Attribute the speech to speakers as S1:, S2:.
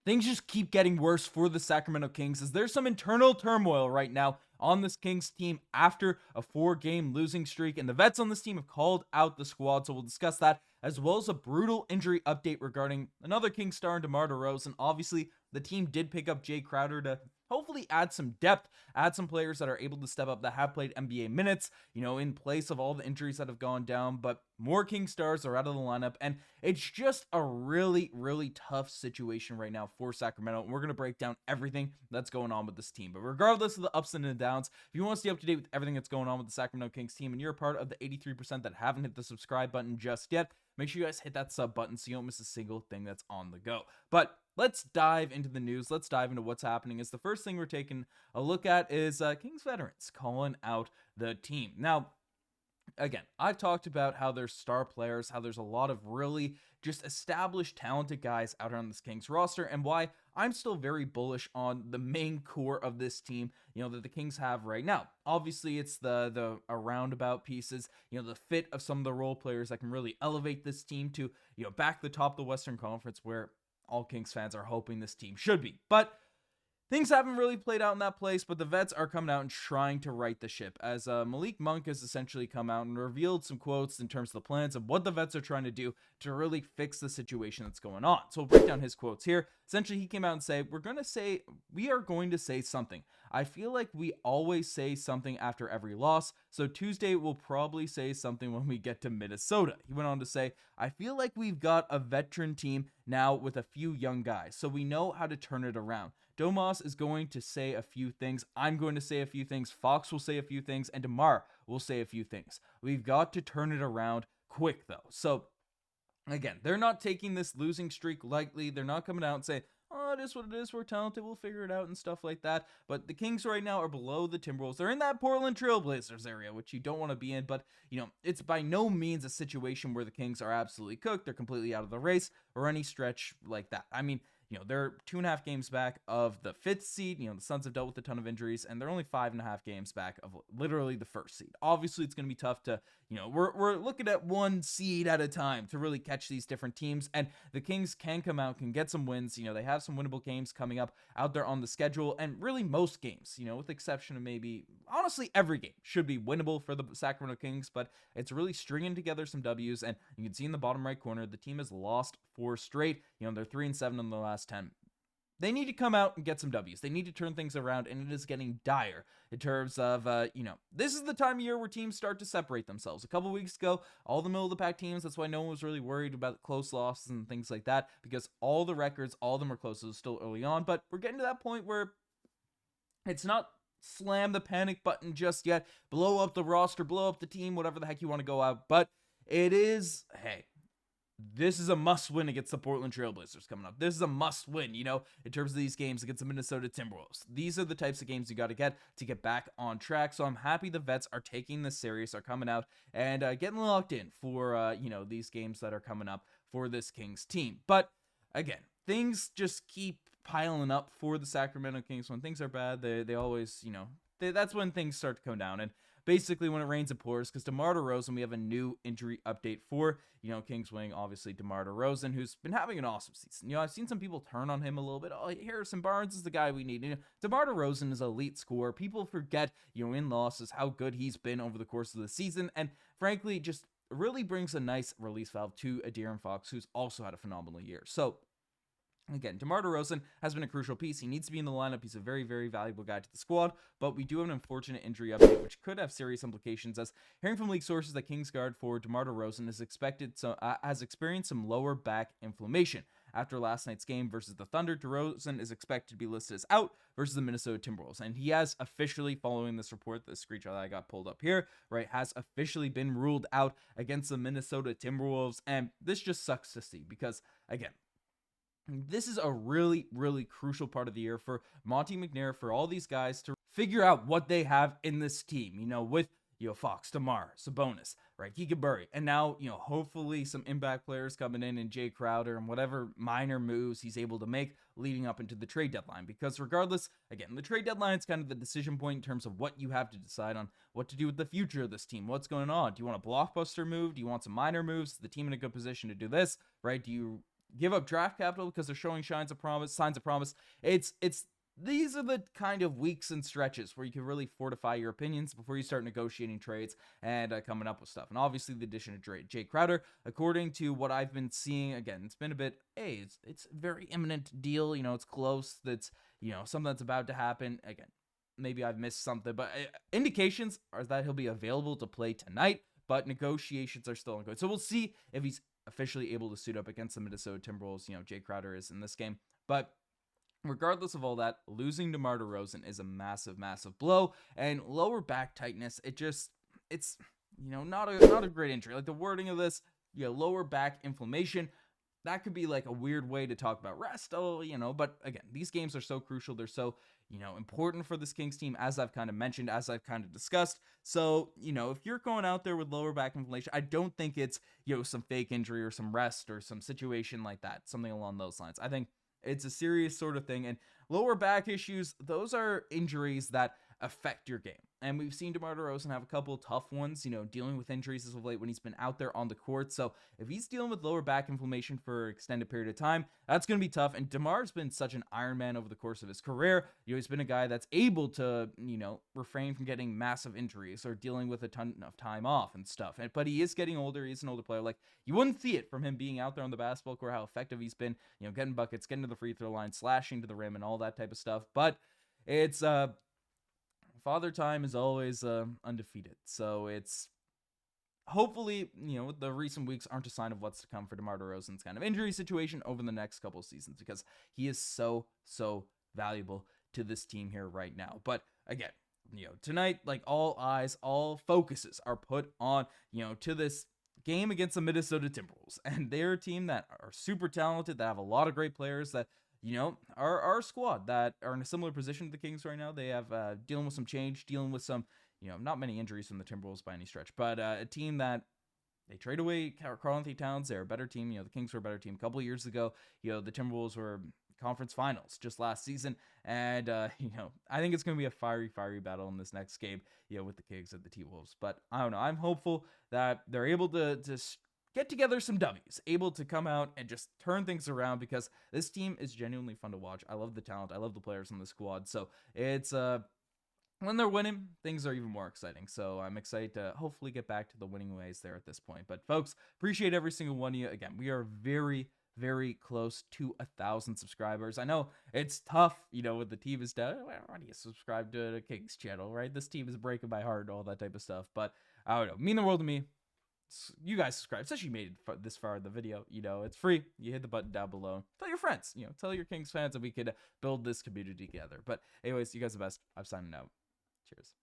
S1: things just keep getting worse for the Sacramento Kings as there's some internal turmoil right now on this Kings team after a 4-game losing streak, and the vets on this team have called out the squad, so we'll discuss that, as well as a brutal injury update regarding another Kings star in DeMar DeRozan. Obviously, the team did pick up Jay Crowder to hopefully add some depth, add some players that are able to step up that have played NBA minutes, in place of all the injuries that have gone down, but more King stars are out of the lineup, and it's just a really, really tough situation right now for Sacramento, and we're going to break down everything that's going on with this team. But regardless of the ups and the downs, if you want to stay up to date with everything that's going on with the Sacramento Kings team, and you're a part of the 83% that haven't hit the subscribe button just yet, make sure you guys hit that sub button so you don't miss a single thing that's on the go. But let's dive into the news. Let's dive into what's happening. As the first thing we're taking a look at is Kings veterans calling out the team. Now, again, I've talked about how there's star players, how there's a lot of really just established, talented guys out on this Kings roster, and why I'm still very bullish on the main core of this team, that the Kings have right now. Obviously, it's the roundabout pieces, the fit of some of the role players that can really elevate this team to, back the top of the Western Conference, where all Kings fans are hoping this team should be. But things haven't really played out in that place, but the vets are coming out and trying to right the ship, as Malik Monk has essentially come out and revealed some quotes in terms of the plans of what the vets are trying to do to really fix the situation that's going on. So we'll break down his quotes here. Essentially, he came out and said, we are going to say something. I feel like we always say something after every loss, so Tuesday we'll probably say something when we get to Minnesota. He went on to say, I feel like we've got a veteran team now with a few young guys, so we know how to turn it around. Domas is going to say a few things. I'm going to say a few things. Fox will say a few things. And DeMar will say a few things. We've got to turn it around quick, though. So, again, they're not taking this losing streak lightly. They're not coming out and saying, oh, it is what it is. We're talented. We'll figure it out and stuff like that. But the Kings right now are below the Timberwolves. They're in that Portland Trailblazers area, which you don't want to be in. But, it's by no means a situation where the Kings are absolutely cooked. They're completely out of the race or any stretch like that. I mean, they're 2.5 games back of the 5th seed. The Suns have dealt with a ton of injuries, and they're only 5.5 games back of literally the 1st seed. Obviously, it's going to be tough to, we're looking at one seed at a time to really catch these different teams, and the Kings can come out, can get some wins. They have some winnable games coming up out there on the schedule, and really most games, with the exception of maybe, honestly, every game should be winnable for the Sacramento Kings, but it's really stringing together some W's, and you can see in the bottom right corner, the team has lost 4 straight. They're 3-7 in the last 10. They need to come out and get some W's. They need to turn things around, and it is getting dire in terms of, this is the time of year where teams start to separate themselves. A couple weeks ago, all the middle-of-the-pack teams, that's why no one was really worried about close losses and things like that, because all the records, all of them are close. It was still early on, but we're getting to that point where it's not slam the panic button just yet, blow up the roster, blow up the team, whatever the heck you want to go out, but it is, hey, this is a must-win against the Portland Trailblazers coming up. This is a must-win, in terms of these games against the Minnesota Timberwolves. These are the types of games you got to get back on track. So I'm happy the vets are taking this serious, are coming out and getting locked in for, these games that are coming up for this Kings team. But again, things just keep piling up for the Sacramento Kings. When things are bad, they always, that's when things start to come down. And basically when it rains, it pours, because DeMar DeRozan, we have a new injury update for, Kings wing, obviously DeMar DeRozan, who's been having an awesome season. I've seen some people turn on him a little bit. Oh, Harrison Barnes is the guy we need. DeMar DeRozan is an elite scorer. People forget, in losses, how good he's been over the course of the season, and frankly, just really brings a nice release valve to De'Aaron Fox, who's also had a phenomenal year. So, again, DeMar DeRozan has been a crucial piece. He needs to be in the lineup. He's a very, very valuable guy to the squad, but we do have an unfortunate injury update, which could have serious implications, as hearing from league sources that Kings guard for DeMar DeRozan has experienced some lower back inflammation. After last night's game versus the Thunder, DeRozan is expected to be listed as out versus the Minnesota Timberwolves, and he has officially, following this report, the screenshot that I got pulled up here, right, has officially been ruled out against the Minnesota Timberwolves, and this just sucks to see, because, again, this is a really, really crucial part of the year for Monte, McNair, for all these guys to figure out what they have in this team, with, Fox, DeMar, Sabonis, right, Keegan Murray, and now, hopefully some impact players coming in and Jay Crowder and whatever minor moves he's able to make leading up into the trade deadline. Because regardless, again, the trade deadline is kind of the decision point in terms of what you have to decide on what to do with the future of this team. What's going on? Do you want a blockbuster move? Do you want some minor moves? Is the team in a good position to do this, right? Do you give up draft capital because they're showing signs of promise. It's these are the kind of weeks and stretches where you can really fortify your opinions before you start negotiating trades and coming up with stuff. And obviously the addition of Jay Crowder, according to what I've been seeing, again, it's been a bit, hey, it's a very imminent deal. It's close. That's, something that's about to happen. Again, maybe I've missed something, but indications are that he'll be available to play tonight, but negotiations are still ongoing. So we'll see if he's officially able to suit up against the Minnesota Timberwolves. Jay Crowder is in this game, but regardless of all that, losing DeMar DeRozan is a massive, massive blow. And lower back tightness, it's not a great injury. Like the wording of this, lower back inflammation, that could be like a weird way to talk about rest. But again, these games are so crucial. They're so, important for this Kings team, as I've kind of mentioned, as I've kind of discussed. So, if you're going out there with lower back inflammation, I don't think it's, some fake injury or some rest or some situation like that, something along those lines. I think it's a serious sort of thing. And lower back issues, those are injuries that affect your game. And we've seen DeMar DeRozan have a couple of tough ones, dealing with injuries as of late when he's been out there on the court. So if he's dealing with lower back inflammation for an extended period of time, that's going to be tough. And DeMar's been such an Iron Man over the course of his career. He's been a guy that's able to, refrain from getting massive injuries or dealing with a ton of time off and stuff. But he is getting older. He's an older player. Like, you wouldn't see it from him being out there on the basketball court, how effective he's been, getting buckets, getting to the free throw line, slashing to the rim and all that type of stuff. But it's, Father Time is always undefeated. So it's hopefully, the recent weeks aren't a sign of what's to come for DeMar DeRozan's kind of injury situation over the next couple of seasons, because he is so valuable to this team here right now. But again, tonight, like, all eyes, all focuses are put on, to this game against the Minnesota Timberwolves. And they're a team that are super talented, that have a lot of great players that, our squad that are in a similar position to the Kings right now. They have dealing with some change, dealing with some, not many injuries from the Timberwolves by any stretch, but a team that they trade away Karl-Anthony Towns. They're a better team. The Kings were a better team a couple of years ago. The Timberwolves were conference finals just last season. And, I think it's going to be a fiery battle in this next game, with the Kings and the T-Wolves. But I don't know. I'm hopeful that they're able to get together some W's, able to come out and just turn things around, because this team is genuinely fun to watch. I love the talent. I love the players on the squad. So it's, when they're winning, things are even more exciting. So I'm excited to hopefully get back to the winning ways there at this point. But folks, appreciate every single one of you. Again, we are very close to 1,000 subscribers. I know it's tough, with the team is down. Why do you subscribe to the Kings channel, right? This team is breaking my heart, all that type of stuff. But I don't know, mean the world to me. You guys subscribe, especially you made it this far in the video. It's free. You hit the button down below. Tell your friends, tell your Kings fans that we could build this community together. But anyways, you guys are the best. I'm signing out. Cheers.